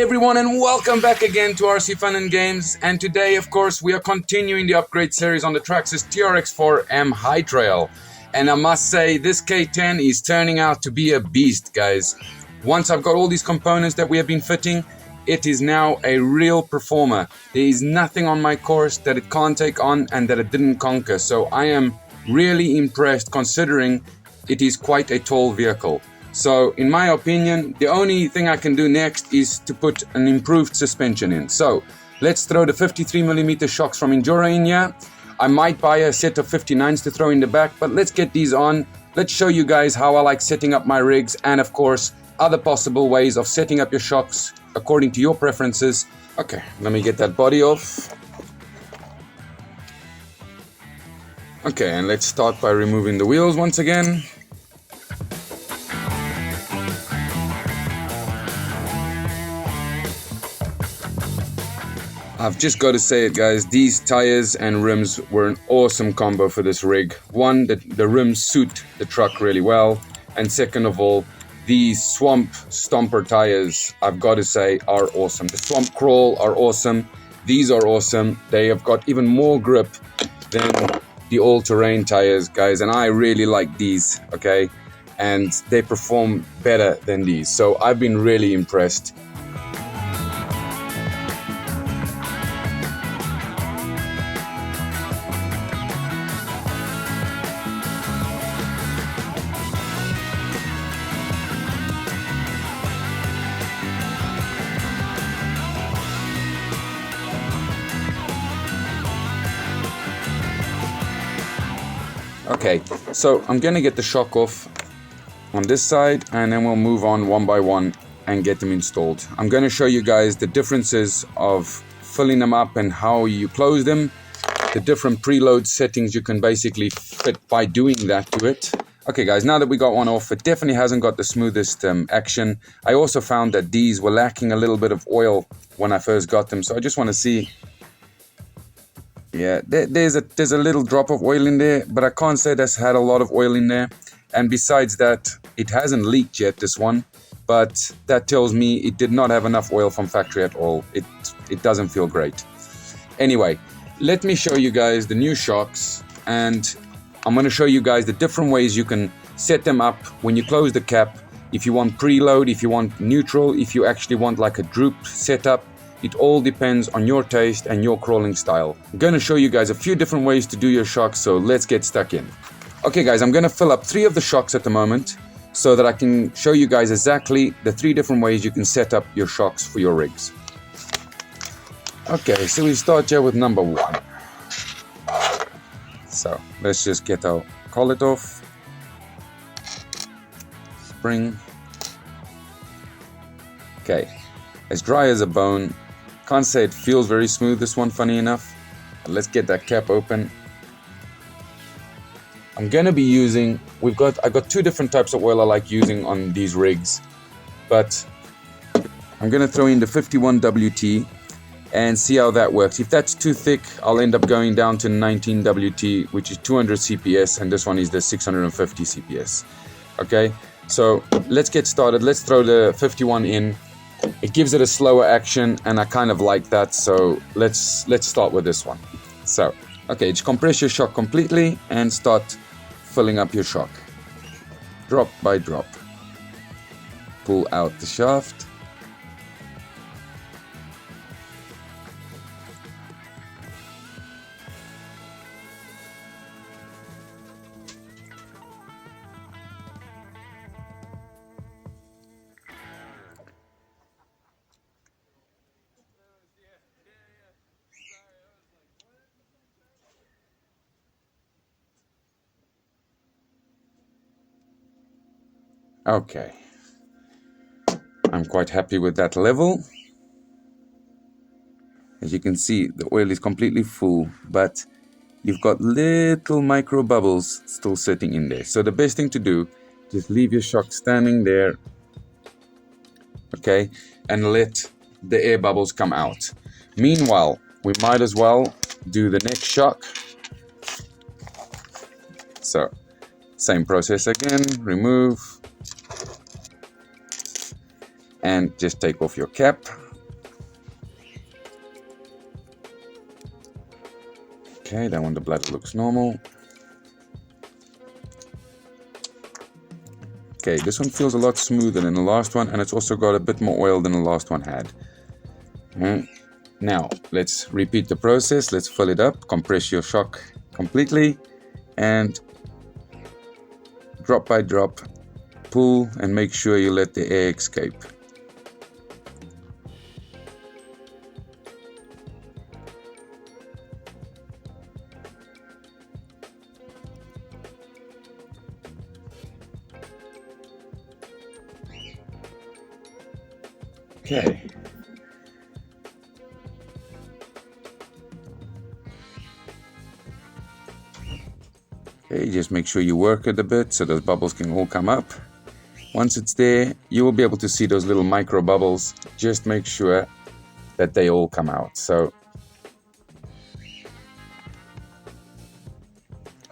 everyone, and welcome back again to RC Fun & Games. And today, of course, we are continuing the upgrade series on the Traxxas Trx4M High Trail. And I must say, this K10 is turning out to be a beast, guys. Once I've got all these components that we have been fitting, it is now a real performer. There is nothing on my course that it can't take on and that it didn't conquer. So I am really impressed, considering it is quite a tall vehicle. So, in my opinion, the only thing I can do next is to put an improved suspension in. So, let's throw the 53mm shocks from Injora in here. I might buy a set of 59s to throw in the back, but let's get these on. Let's show you guys how I like setting up my rigs and, of course, other possible ways of setting up your shocks according to your preferences. Okay, let me get that body off. Okay, and let's start by removing the wheels once again. I've just got to say it, guys, these tires and rims were an awesome combo for this rig. One, the rims suit the truck really well, and second of all, these Swamp Stomper tires, I've got to say, are awesome. The Swamp Crawl are awesome. These are awesome. They have got even more grip than the all-terrain tires, guys, and I really like these, okay? And they perform better than these, so I've been really impressed. Okay, so I'm gonna get the shock off on this side, and then we'll move on one by one and get them installed. I'm gonna show you guys the differences of filling them up and how you close them, the different preload settings you can basically fit by doing that to it. Okay guys, now that we got one off, it definitely hasn't got the smoothest action. I also found that these were lacking a little bit of oil when I first got them, so I just want to see. Yeah, there's a little drop of oil in there, but I can't say that's had a lot of oil in there. And besides that, it hasn't leaked yet, this one, but that tells me it did not have enough oil from factory at all. It doesn't feel great. Anyway, let me show you guys the new shocks, and I'm going to show you guys the different ways you can set them up when you close the cap. If you want preload, if you want neutral, if you actually want like a drooped setup. It all depends on your taste and your crawling style. I'm going to show you guys a few different ways to do your shocks, so let's get stuck in. Okay guys, I'm going to fill up 3 of the shocks at the moment so that I can show you guys exactly the 3 different ways you can set up your shocks for your rigs. Okay, so we start here with number 1. So let's just get our collet off. Spring. Okay, as dry as a bone. Can't say it feels very smooth, this one, funny enough. Let's get that cap open. I'm gonna be using, I got 2 different types of oil I like using on these rigs, but I'm gonna throw in the 51WT and see how that works. If that's too thick, I'll end up going down to 19WT, which is 200 CPS, and this one is the 650 CPS. Okay, so let's get started. Let's throw the 51 in. It gives it a slower action, and I kind of like that, so let's start with this one. So, okay, just compress your shock completely and start filling up your shock. Drop by drop. Pull out the shaft. Okay, I'm quite happy with that level. As you can see, the oil is completely full, but you've got little micro bubbles still sitting in there. So the best thing to do, just leave your shock standing there, okay, and let the air bubbles come out. Meanwhile, we might as well do the next shock. So, same process again, remove, and just take off your cap, Okay, that one, the bladder looks normal. Okay, this one feels a lot smoother than the last one, and it's also got a bit more oil than the last one had. Now, let's repeat the process. Let's fill it up, compress your shock completely, and drop by drop, pull, and make sure you let the air escape. Okay. Okay, just make sure you work it a bit so those bubbles can all come up. Once it's there, you will be able to see those little micro bubbles. Just make sure that they all come out. So,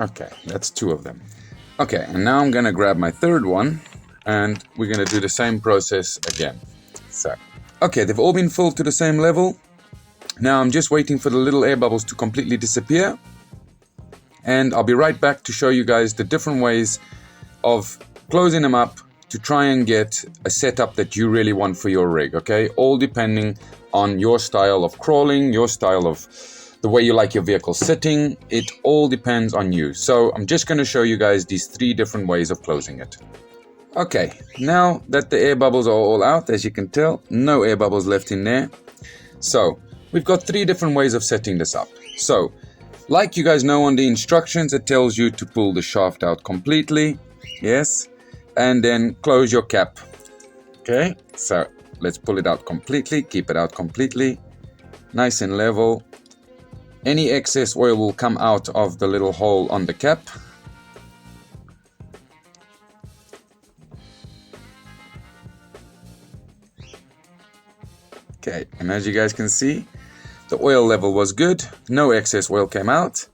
okay, that's 2 of them. Okay, and now I'm gonna grab my 3rd one, and we're gonna do the same process again. So, okay, they've all been filled to the same level. Now I'm just waiting for the little air bubbles to completely disappear. And I'll be right back to show you guys the different ways of closing them up to try and get a setup that you really want for your rig, okay? All depending on your style of crawling, your style of the way you like your vehicle sitting. It all depends on you. So I'm just going to show you guys these 3 different ways of closing it. Okay, now that the air bubbles are all out, as you can tell, no air bubbles left in there. So we've got 3 different ways of setting this up. So, like you guys know on the instructions, it tells you to pull the shaft out completely, yes, and then close your cap. Okay, so let's pull it out completely, keep it out completely, nice and level. Any excess oil will come out of the little hole on the cap. Okay, and as you guys can see, the oil level was good, no excess oil came out.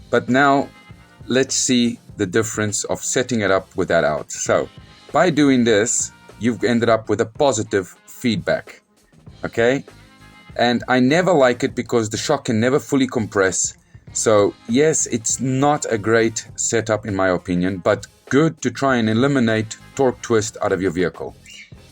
But now let's see the difference of setting it up with that out. So by doing this, you've ended up with a positive feedback, okay? And I never like it because the shock can never fully compress. So yes, it's not a great setup in my opinion, but good to try and eliminate torque twist out of your vehicle,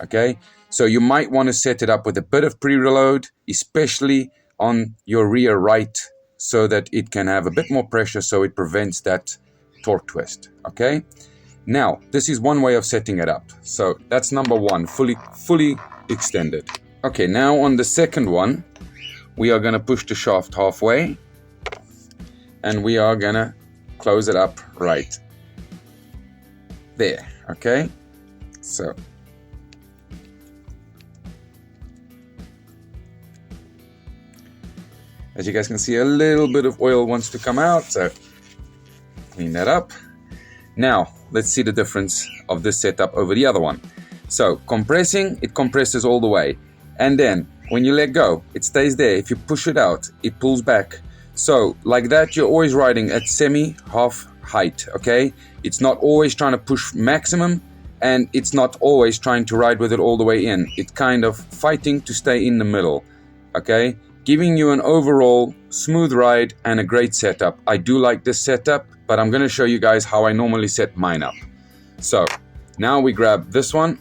okay? So you might want to set it up with a bit of pre-reload, especially on your rear right, so that it can have a bit more pressure so it prevents that torque twist, okay? Now, this is one way of setting it up. So that's number 1, fully extended. Okay, now on the second one, we are gonna push the shaft halfway and we are gonna close it up right there, okay? So as you guys can see, a little bit of oil wants to come out, so clean that up. Now, let's see the difference of this setup over the other one. So, compressing, it compresses all the way. And then, when you let go, it stays there. If you push it out, it pulls back. So, like that, you're always riding at semi-half height, okay? It's not always trying to push maximum, and it's not always trying to ride with it all the way in. It's kind of fighting to stay in the middle, okay? Giving you an overall smooth ride and a great setup. I do like this setup, but I'm going to show you guys how I normally set mine up. So now we grab this one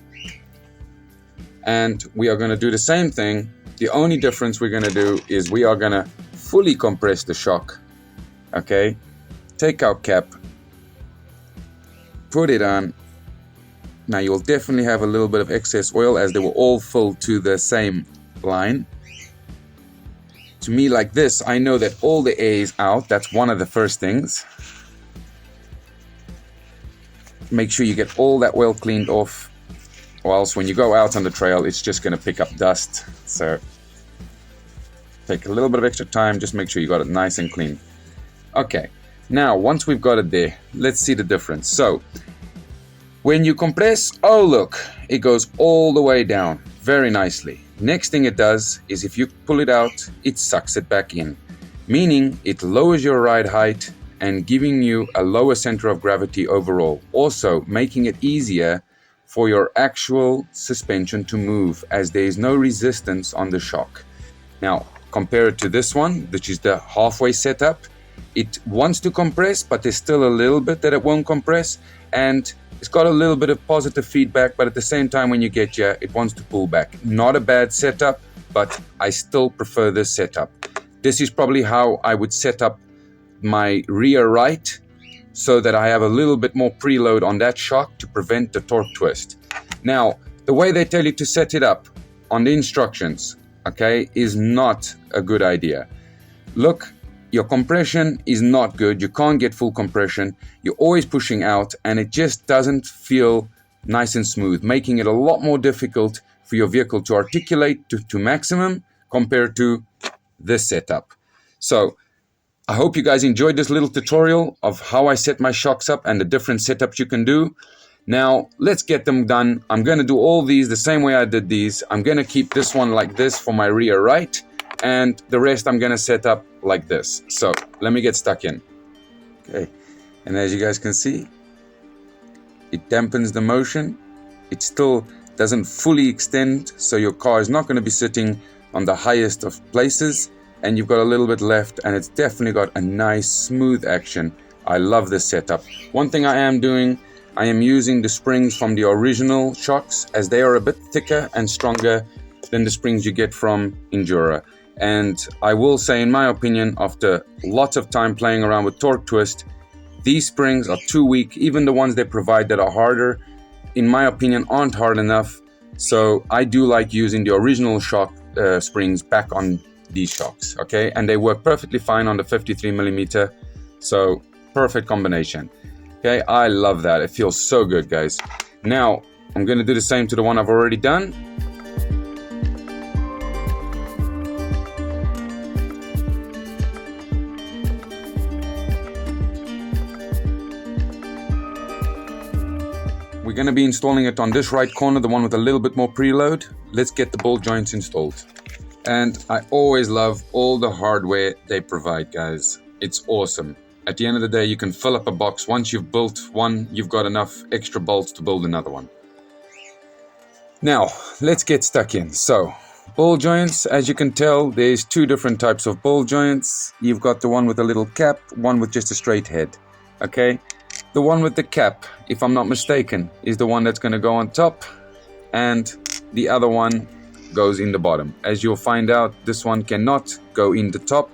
and we are going to do the same thing. The only difference we're going to do is we are going to fully compress the shock. Okay, take out cap, put it on. Now you'll definitely have a little bit of excess oil as they were all filled to the same line. To me, like this, I know that all the air is out. That's one of the first things. Make sure you get all that oil cleaned off, or else when you go out on the trail, it's just going to pick up dust. So take a little bit of extra time, just make sure you got it nice and clean. Okay, now once we've got it there, let's see the difference. So when you compress, oh look, it goes all the way down very nicely. Next thing it does is if you pull it out, it sucks it back in, meaning it lowers your ride height and giving you a lower center of gravity overall, also making it easier for your actual suspension to move as there is no resistance on the shock. Now compare it to this one, which is the halfway setup. It wants to compress, but there's still a little bit that it won't compress, and it's got a little bit of positive feedback, but at the same time when you get here, it wants to pull back. Not a bad setup, but I still prefer this setup. This is probably how I would set up my rear right, so that I have a little bit more preload on that shock to prevent the torque twist. Now, the way they tell you to set it up on the instructions, okay, is not a good idea. Look, your compression is not good. You can't get full compression. You're always pushing out, and it just doesn't feel nice and smooth, making it a lot more difficult for your vehicle to articulate to maximum compared to this setup. So I hope you guys enjoyed this little tutorial of how I set my shocks up and the different setups you can do. Now, let's get them done. I'm going to do all these the same way I did these. I'm going to keep this one like this for my rear right, and the rest I'm going to set up like this. So, let me get stuck in. Okay, and as you guys can see, it dampens the motion. It still doesn't fully extend, so your car is not going to be sitting on the highest of places. And you've got a little bit left, and it's definitely got a nice smooth action. I love this setup. One thing I am doing, I am using the springs from the original shocks, as they are a bit thicker and stronger than the springs you get from Injora. And I will say, in my opinion, after lots of time playing around with torque twist, these springs are too weak. Even the ones they provide that are harder, in my opinion, aren't hard enough. So I do like using the original shock springs back on these shocks, okay, and they work perfectly fine on the 53mm, so perfect combination. Okay, I love that. It feels so good, guys. Now I'm going to do the same to the one I've already done. We're going to be installing it on this right corner, the one with a little bit more preload. Let's get the ball joints installed. And I always love all the hardware they provide, guys. It's awesome. At the end of the day, you can fill up a box. Once you've built one, you've got enough extra bolts to build another one. Now, let's get stuck in. So, ball joints, as you can tell, there's two different types of ball joints. You've got the one with a little cap, one with just a straight head. Okay? The one with the cap, if I'm not mistaken, is the one that's going to go on top, and the other one goes in the bottom. As you'll find out, this one cannot go in the top.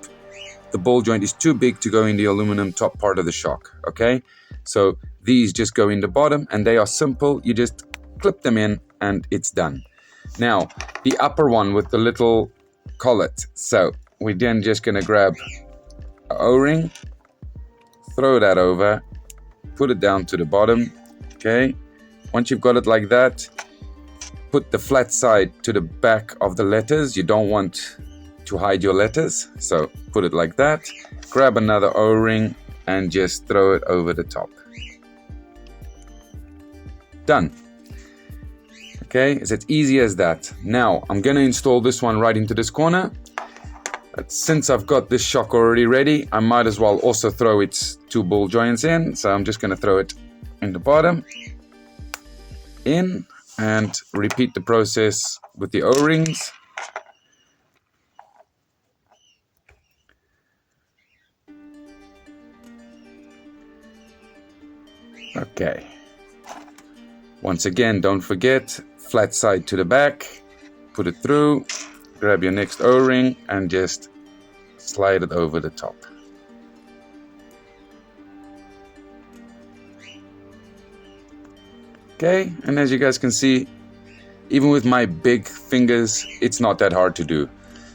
The ball joint is too big to go in the aluminum top part of the shock, okay? So these just go in the bottom, and they are simple. You just clip them in and it's done. Now, the upper one with the little collet. So we're then just gonna grab an O-ring, throw that over, put it down to the bottom, okay? Once you've got it like that, put the flat side to the back of the letters. You don't want to hide your letters, so put it like that. Grab another O-ring and just throw it over the top. Done. Okay, it's as easy as that. Now I'm gonna install this one right into this corner. But since I've got this shock already ready, I might as well also throw its two ball joints in. So I'm just gonna throw it in the bottom, in, and repeat the process with the O-rings. Okay. Once again, don't forget, flat side to the back, put it through, grab your next O-ring and just slide it over the top. Okay, and as you guys can see, even with my big fingers, it's not that hard to do.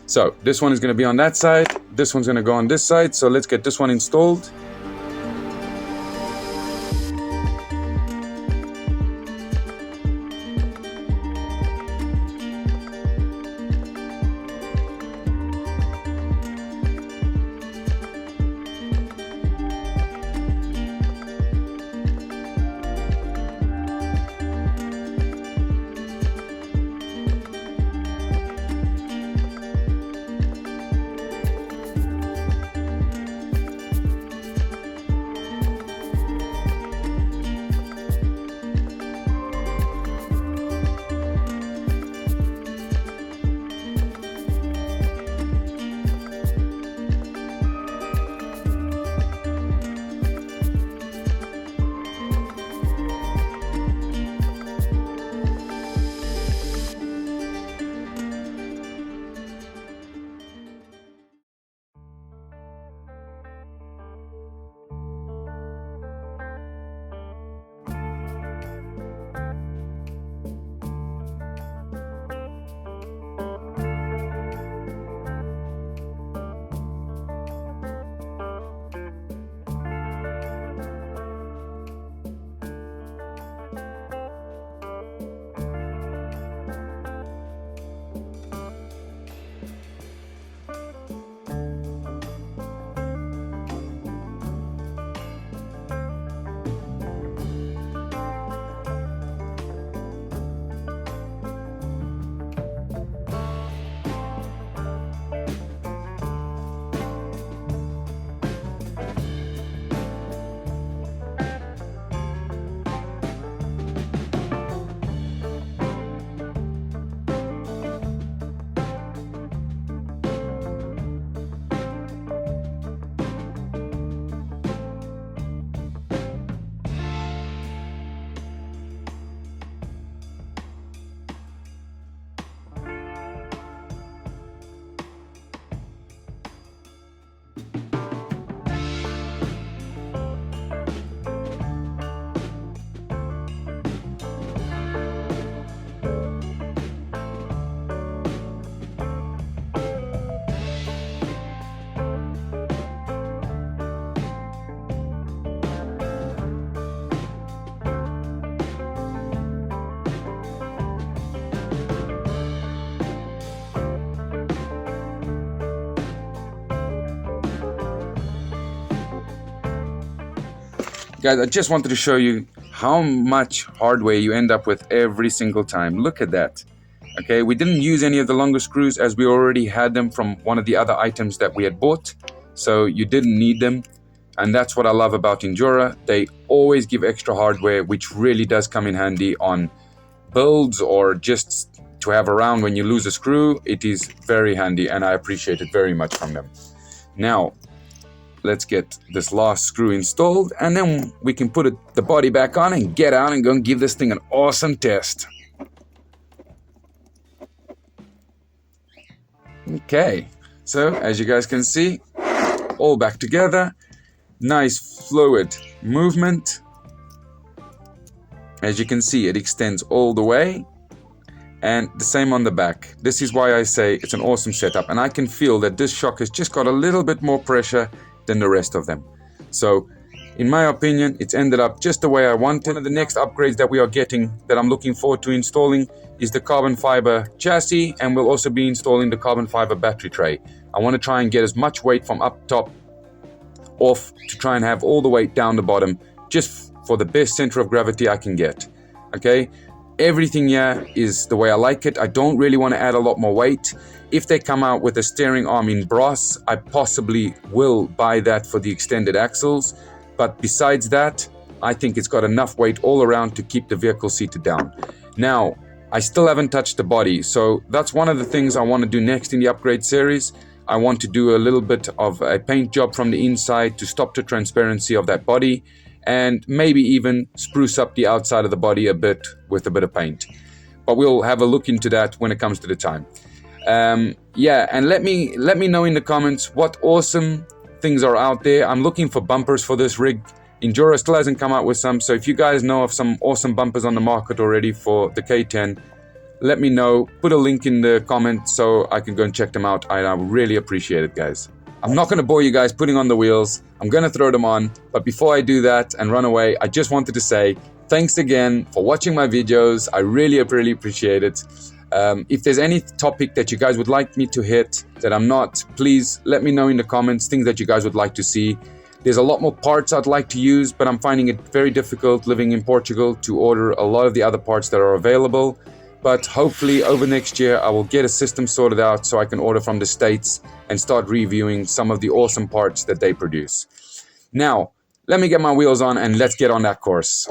So this one is going to be on that side, this one's going to go on this side, so let's get this one installed. Guys, I just wanted to show you how much hardware you end up with every single time. Look at that. Okay, we didn't use any of the longer screws as we already had them from one of the other items that we had bought. So you didn't need them. And that's what I love about Injora. They always give extra hardware, which really does come in handy on builds or just to have around when you lose a screw. It is very handy and I appreciate it very much from them. Now, let's get this last screw installed and then we can put the body back on and get out and go and give this thing an awesome test. Okay, so as you guys can see, all back together. Nice fluid movement. As you can see, it extends all the way. And the same on the back. This is why I say it's an awesome setup. And I can feel that this shock has just got a little bit more pressure than the rest of them. So, in my opinion, it's ended up just the way I wanted. One of the next upgrades that we are getting, that I'm looking forward to installing, is the carbon fiber chassis. And we'll also be installing the carbon fiber battery tray. I want to try and get as much weight from up top off to try and have all the weight down the bottom, just for the best center of gravity I can get. Okay, everything here is the way I like it. I don't really want to add a lot more weight. If they come out with a steering arm in brass, I possibly will buy that for the extended axles, but besides that, I think it's got enough weight all around to keep the vehicle seated down. Now, I still haven't touched the body, so that's one of the things I want to do next in the upgrade series. I want to do a little bit of a paint job from the inside to stop the transparency of that body and maybe even spruce up the outside of the body a bit with a bit of paint. But we'll have a look into that when it comes to the time. Yeah, and let me know in the comments what awesome things are out there. I'm looking for bumpers for this rig. Injora still hasn't come out with some, so if you guys know of some awesome bumpers on the market already for the K10, let me know, put a link in the comments so I can go and check them out. I really appreciate it, guys. I'm not going to bore you guys putting on the wheels. I'm going to throw them on. But before I do that and run away, I just wanted to say thanks again for watching my videos. I really appreciate it. If there's any topic that you guys would like me to hit that I'm not, please let me know in the comments, things that you guys would like to see. There's a lot more parts I'd like to use, but I'm finding it very difficult living in Portugal to order a lot of the other parts that are available. But hopefully over next year I will get a system sorted out so I can order from the States and start reviewing some of the awesome parts that they produce. Now, let me get my wheels on and let's get on that course.